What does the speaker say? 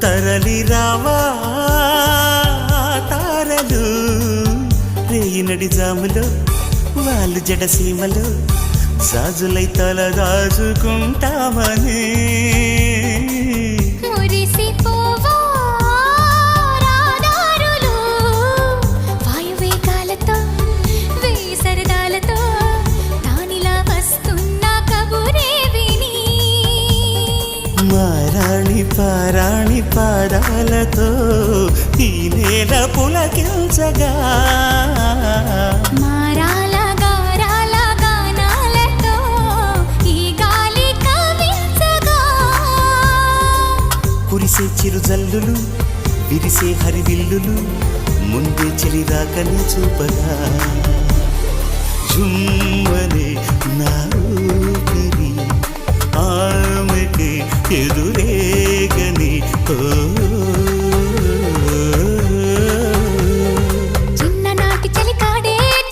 తరలి రావా తారలు రేయినడి జాములో వాళ్ళు జడసీమలో సాజులై తల దాచుకుంటామని మారాణి పారాణి పాదాలతో ఈ నేల పులకించగా మారాల గారాల గానాలతో ఈ గాలి కవించగా కురిసే చిరుజల్లులు విరిసే హరివిల్లులు ముందే చెలి రాకని చూపగా జుమ్మనే నా ఊపిరి ఆమెకి ఎదురేగని